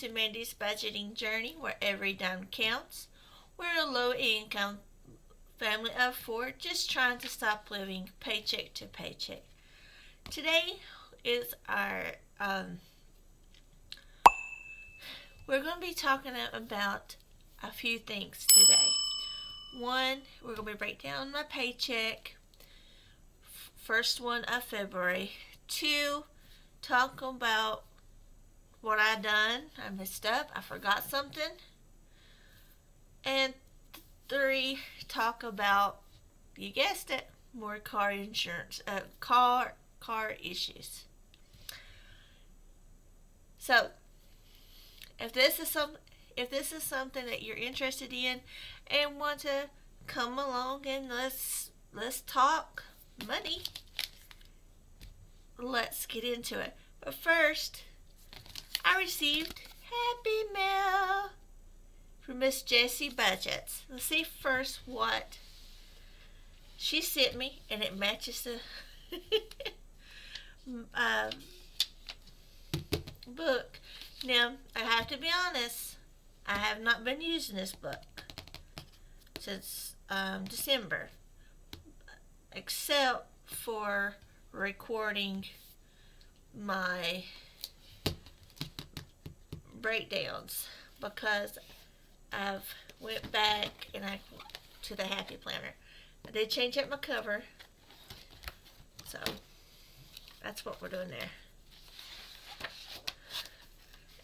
to Mandy's budgeting journey, where every dime counts. We're a low-income family of four just trying to stop living paycheck to paycheck. Today is we're going to be talking about a few things today. One, we're going to break down my paycheck, first one of February. Two, talk about what I done. I messed up. I forgot something. And three, talk about, you guessed it, more car insurance, car issues. So, if this is something that you're interested in and want to come along and let's talk money, let's get into it. But first, I received Happy Mail from Miss Jessie Budgets. Let's see first what she sent me, and it matches the book. Now, I have to be honest, I have not been using this book since December, except for recording my breakdowns, because I've went back to the Happy Planner. I did change up my cover, so that's what we're doing there.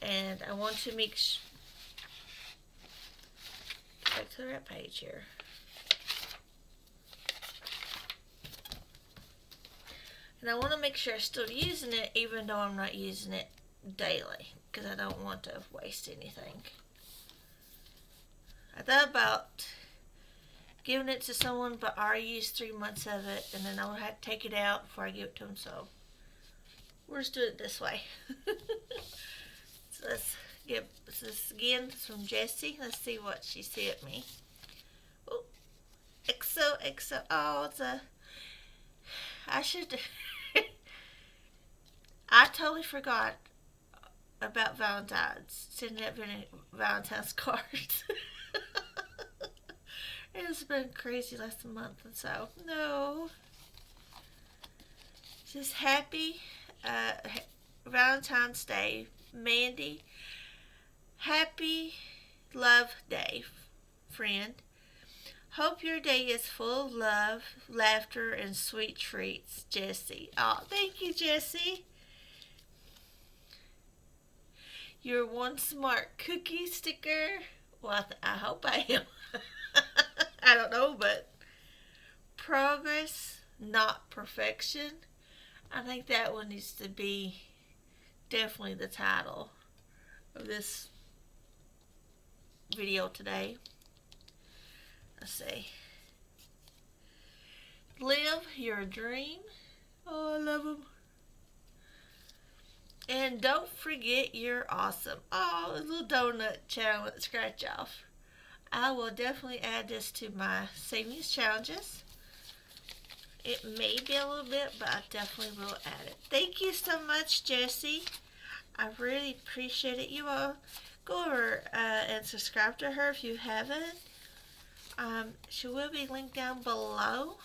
And I want to back to the right page here. And I want to make sure I'm still using it, even though I'm not using it daily, because I don't want to waste anything. I thought about giving it to someone, but I already used 3 months of it, and then I would have to take it out before I give it to them, so we're just doing it this way. So let's get this again. It's from Jessie. Let's see what she sent me. Oh, EXO. Oh, I totally forgot about Valentine's, sending out Valentine's cards. It's been crazy last month and so. No. Just happy Valentine's Day, Mandy. Happy Love Day, friend. Hope your day is full of love, laughter, and sweet treats, Jessie. Oh, thank you, Jessie. You're one smart cookie sticker. Well, I hope I am. I don't know, but progress, not perfection. I think that one needs to be definitely the title of this video today. Let's see. Live your dream. Oh, I love them. And don't forget you're awesome. Oh, a little donut challenge scratch off. I will definitely add this to my savings challenges. It may be a little bit, but I definitely will add it. Thank you so much, Jessie. I really appreciate it. You all go over and subscribe to her if you haven't. She will be linked down below.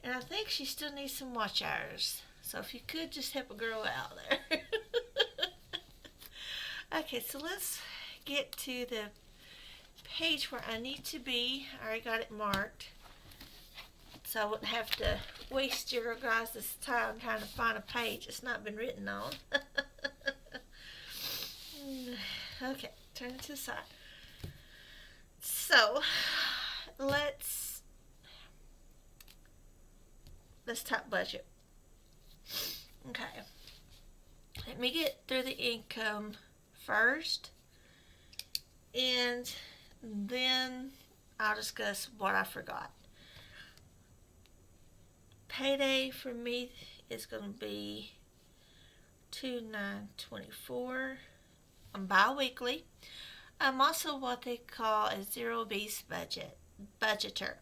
And I think she still needs some watch hours. So if you could just help a girl out there. Okay, so let's get to the page where I need to be. I already got it marked, so I wouldn't have to waste your guys' time trying to find a page it's not been written on. Okay, turn it to the side. So let's talk budget. Okay, let me get through the income first, and then I'll discuss what I forgot. Payday for me is going to be $2,924. I'm bi-weekly. I'm also what they call a zero-based budgeter.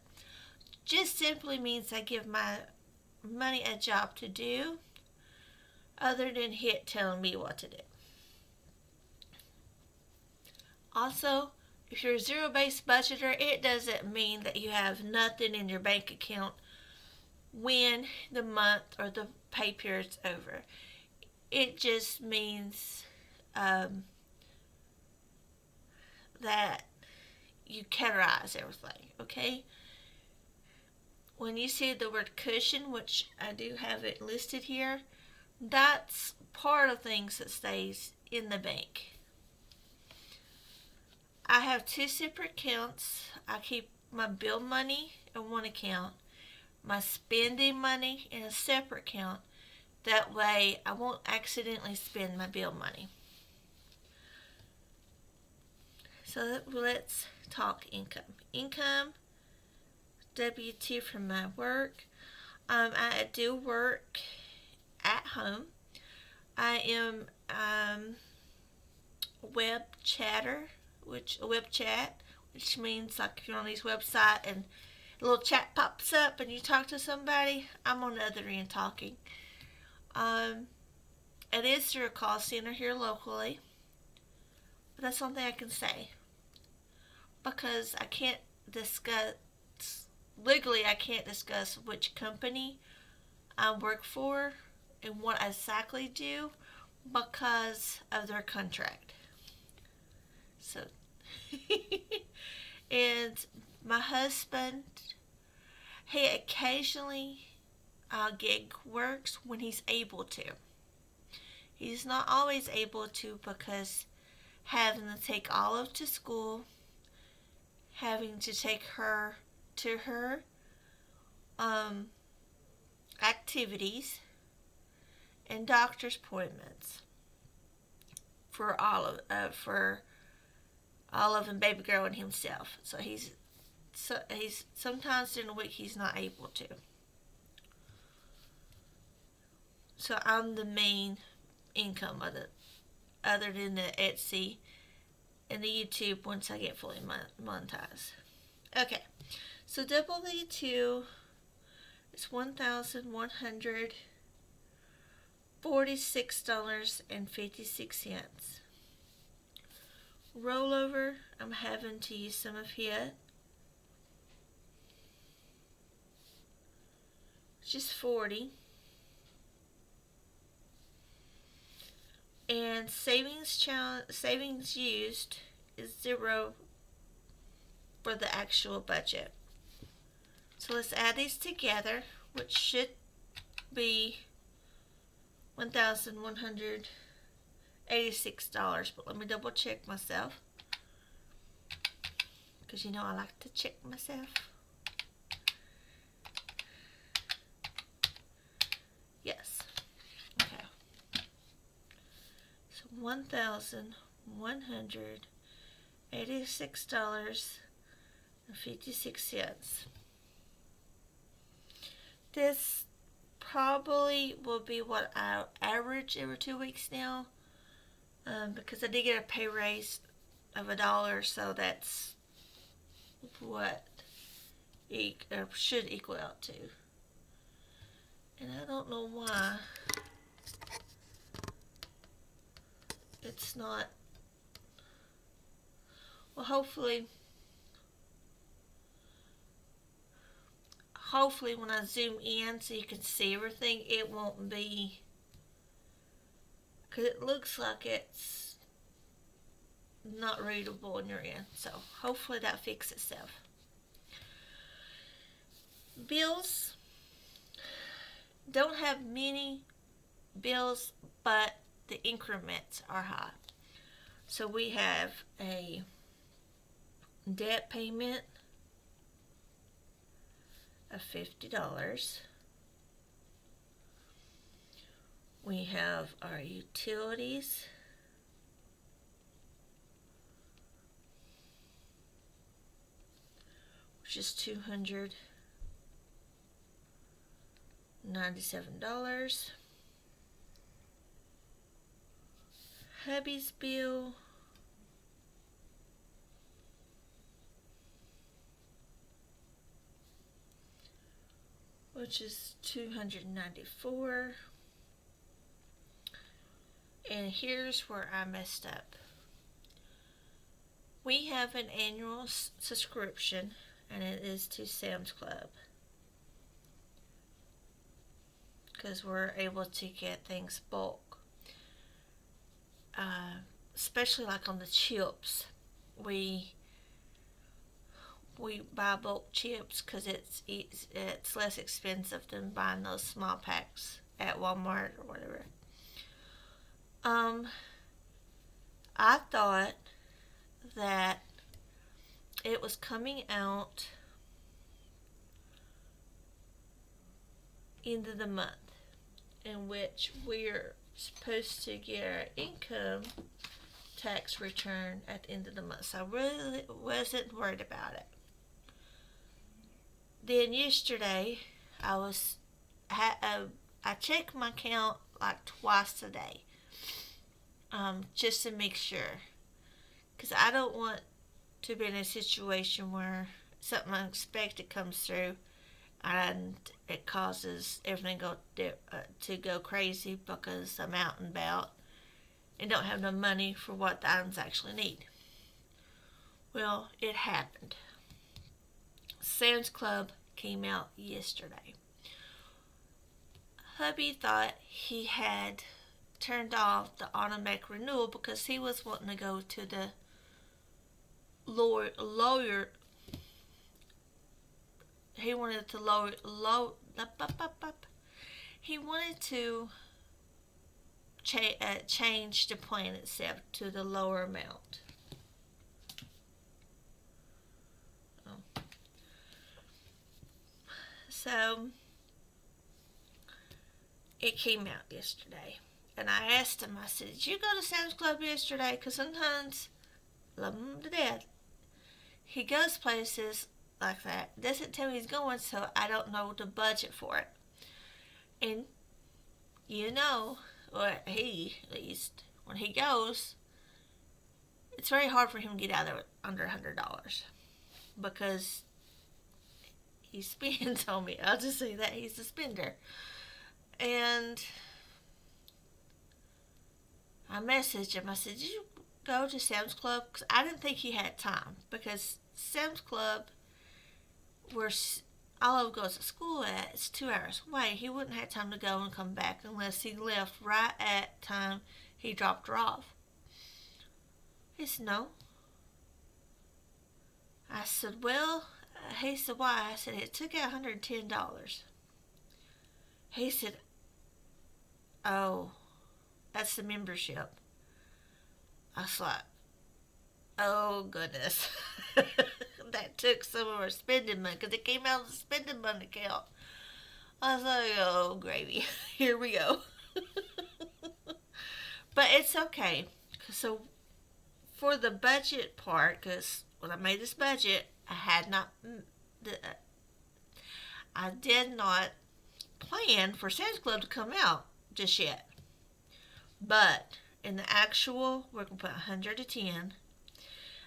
Just simply means I give my money a job to do, other than Hit telling me what to do. Also, if you're a zero-based budgeter, it doesn't mean that you have nothing in your bank account when the month or the pay period's over. It just means that you categorize everything, okay? When you see the word cushion, which I do have it listed here, that's part of things that stays in the bank. I have two separate accounts. I keep my bill money in one account, my spending money in a separate account. That way I won't accidentally spend my bill money. So let's talk income. Income, W-2 from my work. I do work at home. I am a web chatter, a web chat, which means like if you're on these website and a little chat pops up and you talk to somebody, I'm on the other end talking. It is through a call center here locally, but that's one thing I can say, because I can't discuss, legally I can't discuss which company I work for and what I exactly do because of their contract. So, and my husband, he occasionally gig works when he's able to. He's not always able to because having to take Olive to school, having to take her to her activities and doctor's appointments for Olive and baby girl and himself. So he's sometimes during the week he's not able to. So I'm the main income other than the Etsy and the YouTube once I get fully monetized. Okay, so W-2 is $1,146.56. Rollover, I'm having to use some of it, which is $40. And savings used is $0 for the actual budget. So let's add these together, which should be $1,186. But let me double check myself, because you know I like to check myself. Yes. Okay. So $1,186.56. This probably will be what I average every 2 weeks now, because I did get a pay raise of $1, so that's what it should equal out to. And I don't know why it's not. Well, hopefully when I zoom in so you can see everything, it won't be, because it looks like it's not readable on your end. So hopefully that fixes itself. Bills, don't have many bills, but the increments are high. So we have a debt payment of $50. We have our utilities, which is $297. Hubby's bill, which is $294. And here's where I messed up. We have an annual subscription, and it is to Sam's Club. Because we're able to get things bulk. Especially like on the chips. We buy bulk chips because it's less expensive than buying those small packs at Walmart or whatever. I thought that it was coming out end of the month, in which we're supposed to get our income tax return at the end of the month. So I really wasn't worried about it. Then yesterday, I check my account like twice a day, just to make sure, because I don't want to be in a situation where something unexpected comes through and it causes everything to go crazy because I'm out and about and don't have no money for what the items actually need. Well, it happened. Sam's Club came out yesterday. Hubby thought he had turned off the automatic renewal because he was wanting to go to the lawyer. He wanted to he wanted to change the plan itself to the lower amount. So it came out yesterday, and I asked him, I said, did you go to Sam's Club yesterday? Because sometimes, love him to death, he goes places like that, doesn't tell me he's going, so I don't know the budget for it. And or he, at least, when he goes, it's very hard for him to get out of there under $100 because he spends on me. I'll just say that he's a spender. And I messaged him. I said, did you go to Sam's Club? Because I didn't think he had time. Because Sam's Club, where Olive goes to school at, it's 2 hours away. He wouldn't have time to go and come back unless he left right at time he dropped her off. He said, no. I said, well, he said, why? I said, it took out $110. He said, oh, that's the membership. I was like, oh, goodness. That took some of our spending money because it came out of the spending money account. I was like, oh, gravy. Here we go. But it's okay. So for the budget part, because when I made this budget, I did not plan for Sam's Club to come out just yet. But in the actual, we're going to put 100 to 10.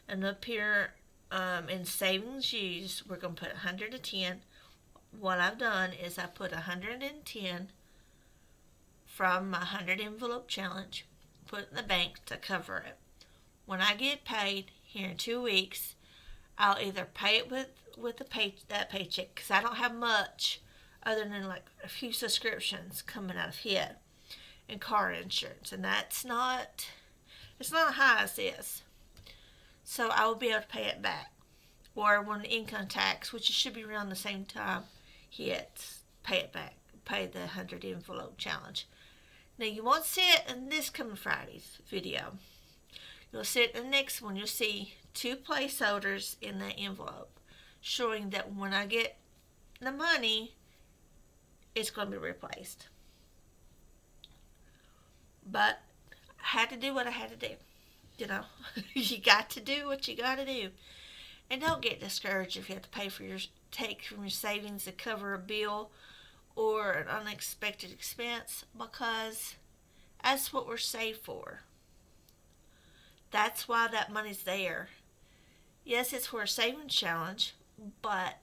And up here in savings used, we're going to put 100 to 10. What I've done is I put 110 from my 100 envelope challenge, put it in the bank to cover it. When I get paid here in 2 weeks, I'll either pay it with that paycheck, because I don't have much other than like a few subscriptions coming out of here and car insurance, and it's not high as this. So I will be able to pay it back. Or when the income tax, which should be around the same time, hits, pay it back. Pay the 100 envelope challenge. Now you won't see it in this coming Friday's video. You'll see it in the next one. You'll see 2 placeholders in that envelope showing that when I get the money, it's going to be replaced. But I had to do what I had to do. You got to do what you got to do. And don't get discouraged if you have to take from your savings to cover a bill or an unexpected expense, because that's what we're saved for. That's why that money's there. Yes, it's for a savings challenge, but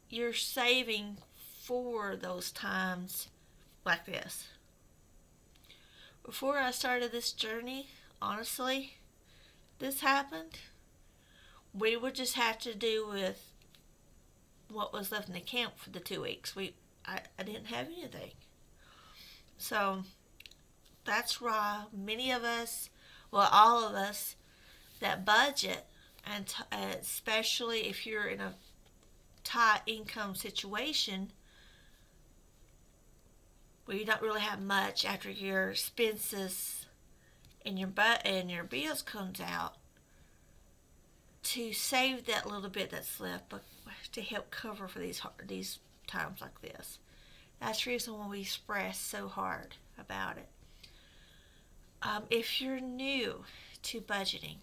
you're saving for those times like this. Before I started this journey, honestly, this happened, we would just have to do with what was left in the account for the 2 weeks. I didn't have anything. So that's why many of us, well, all of us that budget, and especially if you're in a tight income situation where you don't really have much after your expenses and your bills comes out, to save that little bit that's left, but to help cover for these times like this. That's the reason why we stress so hard about it. If you're new to budgeting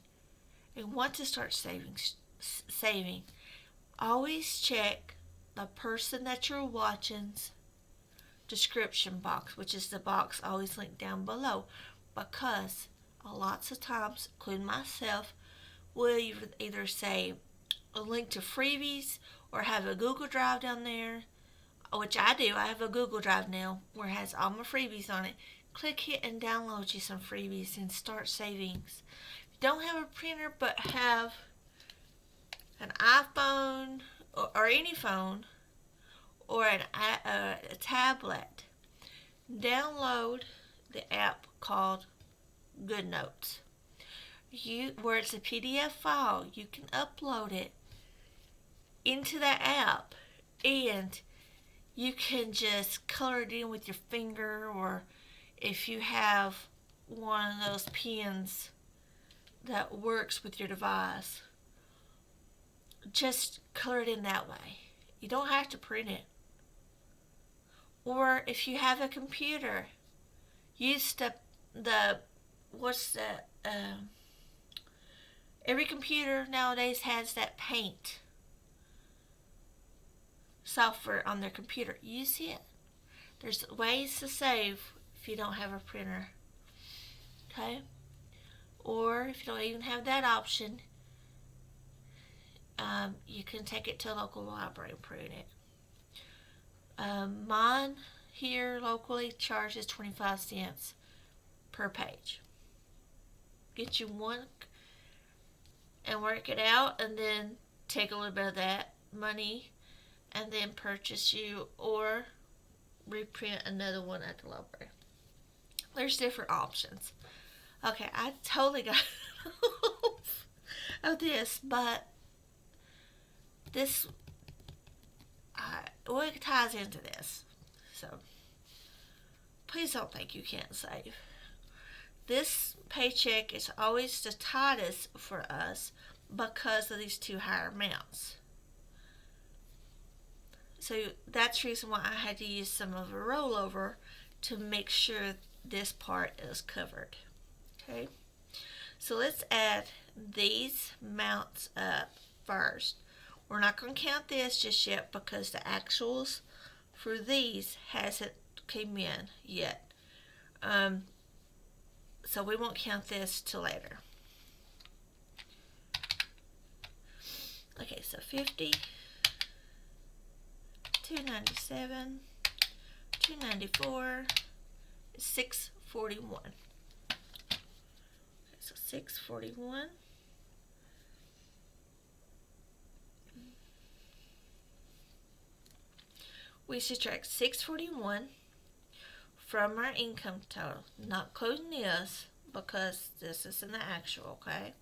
and want to start saving, always check the person that you're watching's description box, which is the box always linked down below, because lots of times, including myself, will either say a link to Freebies or have a Google Drive down there, which I do. I have a Google Drive now where it has all my freebies on it. Click it and download you some freebies and start savings. If you don't have a printer but have an iPhone or any phone or a tablet, download the app called GoodNotes. Where it's a PDF file, you can upload it into that app, and you can just color it in with your finger, or if you have one of those pens that works with your device, just color it in that way. You don't have to print it. Or if you have a computer, use every computer nowadays has that paint software on their computer. Use it. There's ways to save if you don't have a printer. Okay? Or if you don't even have that option, you can take it to a local library and print it. Mine here locally charges 25 cents per page. Get you one and work it out, and then take a little bit of that money and then purchase you or reprint another one at the library. There's different options. Okay, I totally got off of this, but this it ties into this. So please don't think you can't save. This paycheck is always the tightest for us because of these two higher amounts. So that's the reason why I had to use some of a rollover to make sure this part is covered. Okay, so let's add these amounts up first. We're not going to count this just yet because the actuals for these hasn't came in yet. So we won't count this till later. Okay, so 50, 297, 294, 641. Okay, so 641. We subtract 641 from our income total, not including this because this is in the actual, okay?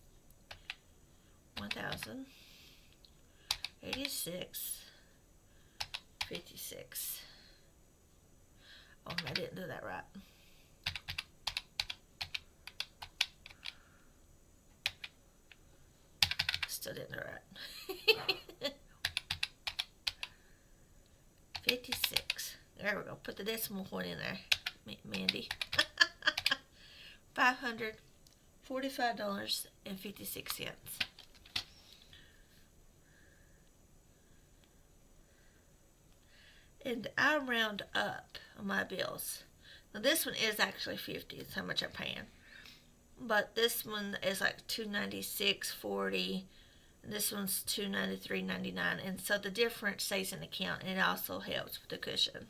1,086.56. Oh, I didn't do that right. Still didn't do it right. 56. There we go. Put the decimal point in there, Mandy. $545.56. And I round up on my bills. Now this one is actually 50. It's how much I'm paying. But this one is like $296.40. This one's $293.99, and so the difference stays in the account, and it also helps with the cushion.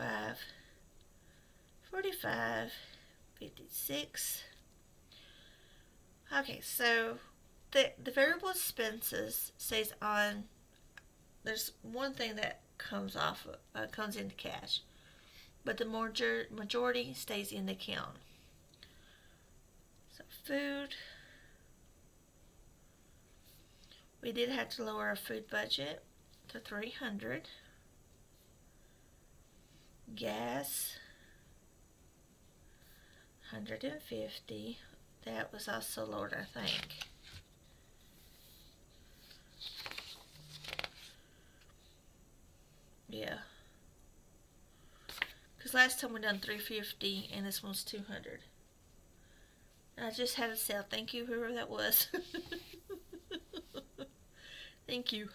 $545.56. Okay, so the variable expenses stays on. There's one thing that comes into cash, but the majority stays in the account. So food, we did have to lower our food budget to $300. Gas, $150. That was also lowered, I think. Yeah. Because last time we done $350 and this one's $200. I just had a sale. Thank you, whoever that was. Thank you.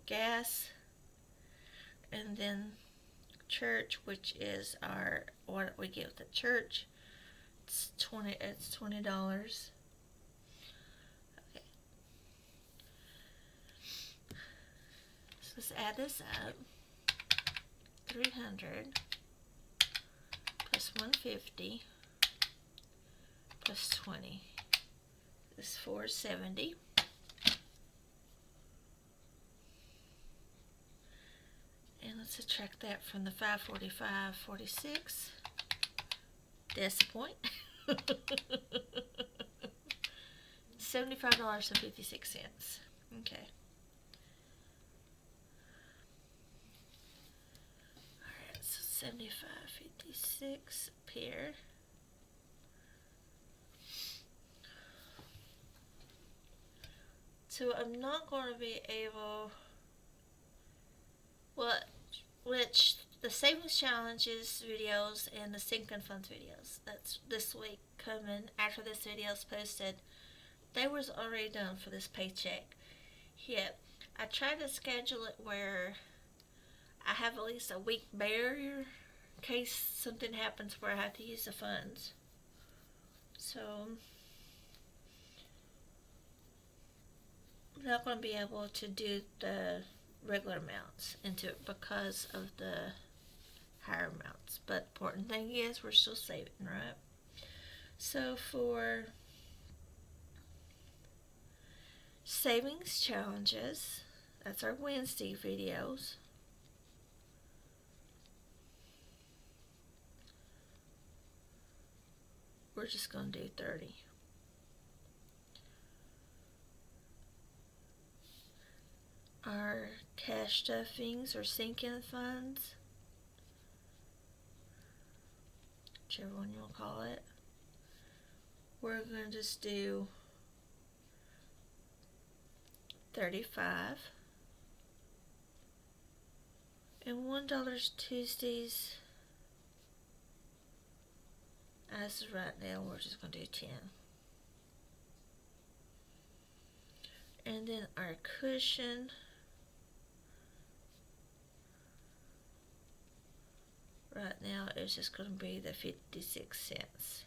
Gas, and then church, which is what we get with the church. It's $20. Okay. So let's add this up. 300 plus 150 plus 20 is 470. And let's subtract that from the 545.46. Decimal point. $75.56. Okay. Alright, so 75.56 up here. So I'm not going to be able, which the savings challenges videos and the sinking funds videos, that's this week coming after this video is posted, they was already done for this paycheck. Yet I tried to schedule it where I have at least a week barrier in case something happens where I have to use the funds. So I'm not going to be able to do the regular amounts into it because of the higher amounts. But the important thing is we're still saving, right? So for savings challenges, that's our Wednesday videos. We're just going to do 30. Our cash stuffings or sinking funds, whichever one you want to call it, we're going to just do 35. And $1 Tuesdays, as of right now, we're just going to do 10. And then our cushion, right now it's just going to be the 56 cents.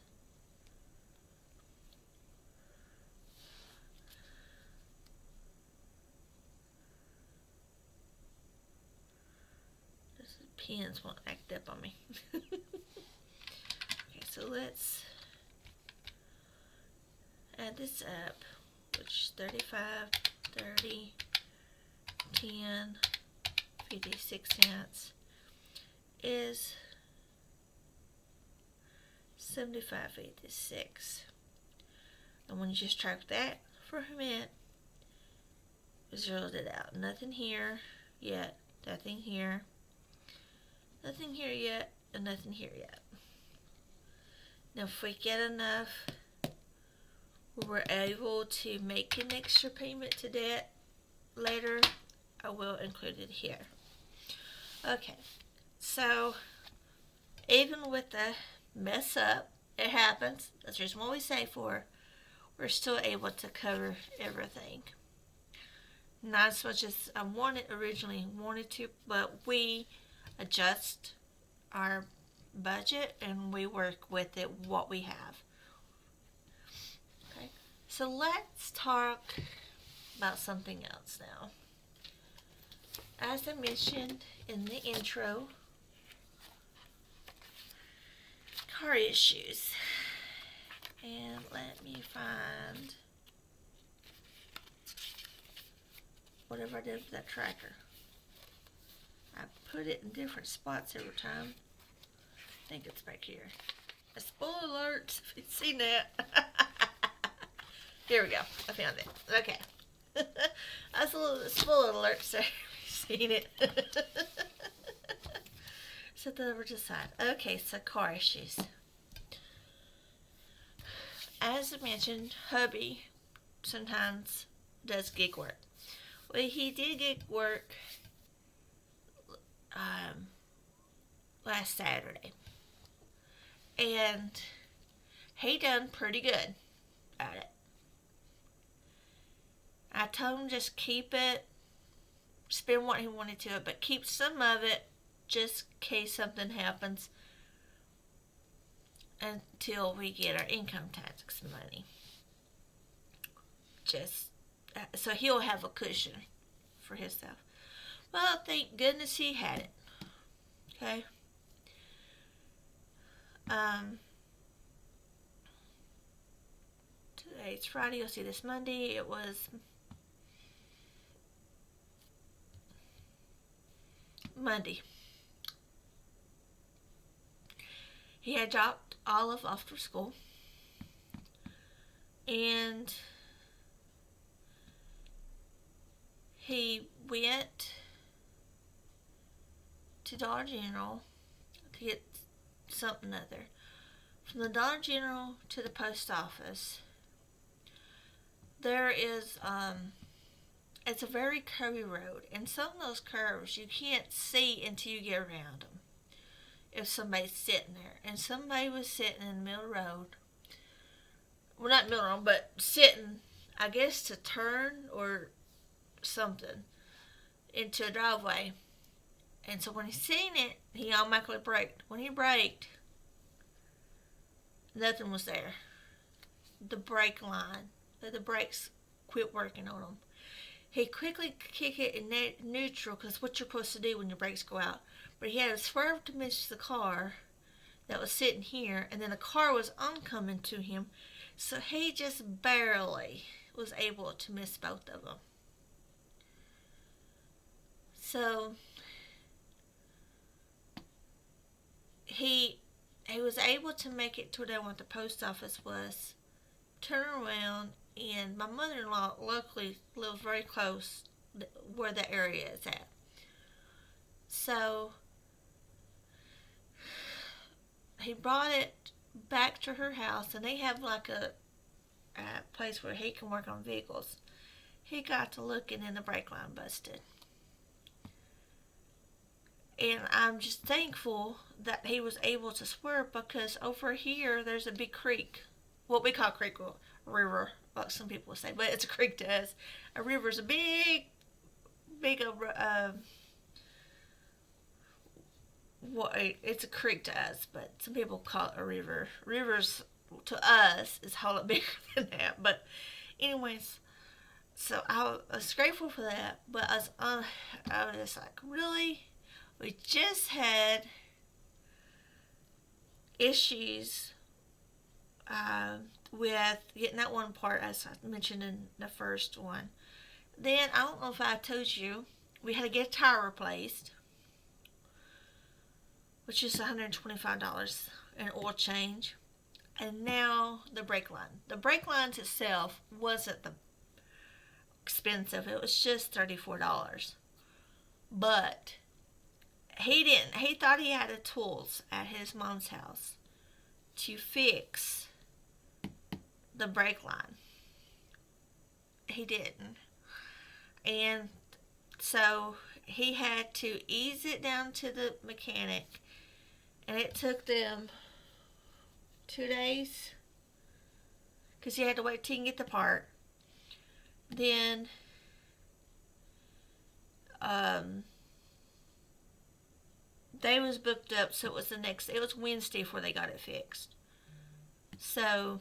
This pens won't act up on me. Okay, so let's add this up, which is 35, 30, 10, 56 cents is 75.86. And when you just track that for a minute, zeroed it out. Nothing here yet, nothing here, nothing here yet, and nothing here yet. Now if we get enough, we're able to make an extra payment to debt later, I will include it here. Okay, so even with the mess up, it happens. That's just what we save for. We're still able to cover everything. Not as much as I originally wanted to, but we adjust our budget and we work with it what we have. Okay, so let's talk about something else now. As I mentioned in the intro, car issues. And let me find whatever I did with that tracker. I put it in different spots every time. I think it's back here. A spoiler alert, if you've seen that. Here we go. I found it. Okay. That's a little spoiler alert, so you've seen it. Set that over to the side. Okay, so car issues. As I mentioned, hubby sometimes does gig work. Well, he did gig work last Saturday. And he done pretty good at it. I told him just keep it, spend what he wanted to it, but keep some of it just in case something happens until we get our income tax money. Just so he'll have a cushion for himself. Well, thank goodness he had it. Okay. Today's Friday. You'll see this Monday. It was Monday. He had dropped Olive off to school, and he went to Dollar General to get something other. From the Dollar General to the post office, there is it's a very curvy road, and some of those curves you can't see until you get around them. If somebody's sitting there, and somebody was sitting in the middle of the road, well, not middle of the road, but sitting, I guess, to turn or something into a driveway. And so when he seen it, he automatically braked. When he braked, nothing was there. The brake line, the brakes quit working on him. He quickly kicked it in neutral, because what you're supposed to do when your brakes go out. But he had to swerve to miss the car that was sitting here, and then the car was oncoming to him. So he just barely was able to miss both of them. So he was able to make it to where the post office was, turn around, and my mother-in-law locally lives very close where the area is at. So he brought it back to her house, and they have like a place where he can work on vehicles. He got to looking, and the brake line busted. And I'm just thankful that he was able to swerve, because over here there's a big creek. What we call creek, or river, like some people say, but it's a creek to us. A river's a big it's a creek to us, but some people call it a river. Rivers to us is a whole lot bigger than that. But anyways, so I was grateful for that, but I was just like, really? We just had issues with getting that one part, as I mentioned in the first one. Then, I don't know if I told you, we had to get a tire replaced, which is $125, an oil change. And now the brake line. The brake lines itself wasn't the expensive. It was just $34. But he didn't. He thought he had the tools at his mom's house to fix the brake line. He didn't. And so he had to ease it down to the mechanic, and it took them 2 days, because he had to wait till he can get the part. Then they was booked up, so it was Wednesday before they got it fixed. So,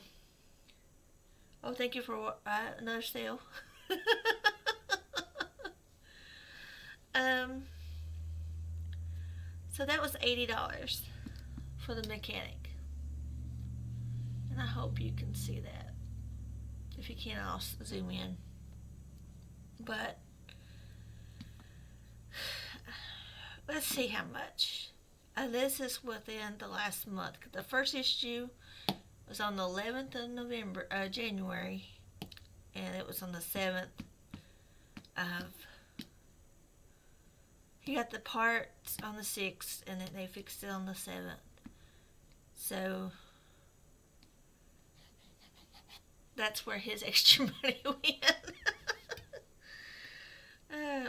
thank you for another sale. So that was $80 for the mechanic. And I hope you can see that. If you can't, I'll zoom in. But let's see how much. This is within the last month. The first issue was on the 11th of January, and it was on the 7th of. He got the parts on the 6th, and then they fixed it on the 7th. So that's where his extra money went.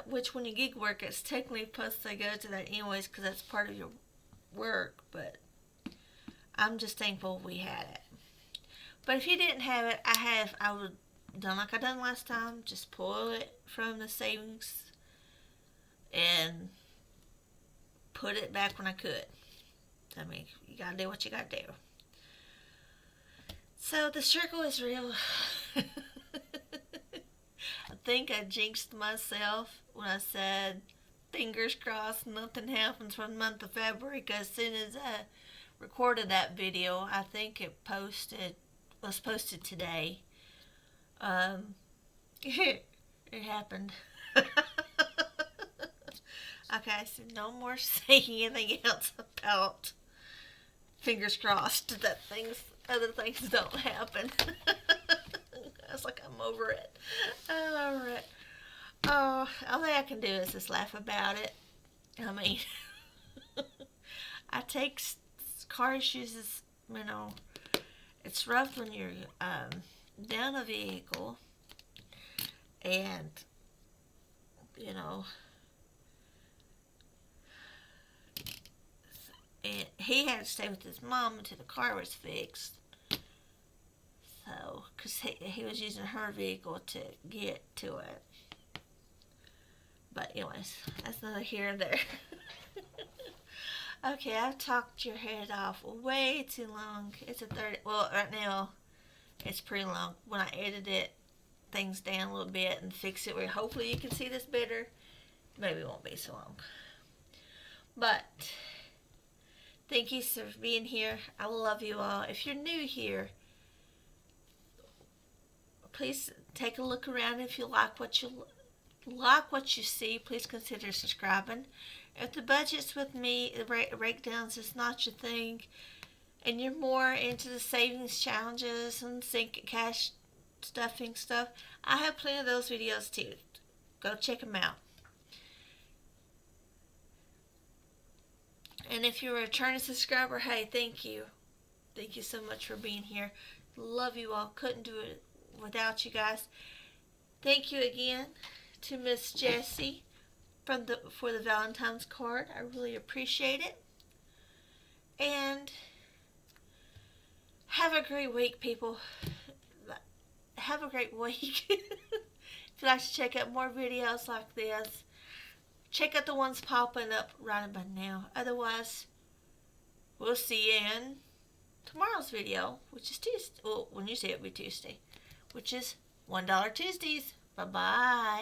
Which, when you gig work, it's technically supposed to go to that anyways, because that's part of your work. But I'm just thankful we had it. But if you didn't have it, I would have done like I done last time. Just pull it from the savings and put it back when I could. I mean, you gotta do what you gotta do. So the struggle is real. I think I jinxed myself when I said, fingers crossed, nothing happens for the month of February, because as soon as I recorded that video, I think it was posted today. It happened. Okay, so no more saying anything else about fingers crossed that other things don't happen. It's like I'm over it. I'm over it. Oh, all I can do is just laugh about it. I mean, I take car issues as, it's rough when you're down a vehicle and, and he had to stay with his mom until the car was fixed. So, because he was using her vehicle to get to it. But anyways, that's neither here and there. Okay, I've talked your head off way too long. It's right now, it's pretty long. When I edit it, things down a little bit and fix it where hopefully you can see this better, maybe it won't be so long. But thank you for being here. I love you all. If you're new here, please take a look around. If you like what you see, please consider subscribing. If the budget's with me, the breakdowns is not your thing, and you're more into the savings challenges and cash stuffing stuff, I have plenty of those videos too. Go check them out. And if you're a returning subscriber, hey, thank you. Thank you so much for being here. Love you all. Couldn't do it without you guys. Thank you again to Miss Jessie for the Valentine's card. I really appreciate it. And have a great week, people. Have a great week. If you'd like to check out more videos like this, check out the ones popping up right about now. Otherwise, we'll see you in tomorrow's video, which is Tuesday. Well, when you see it, it'll be Tuesday, which is $1 Tuesdays. Bye-bye.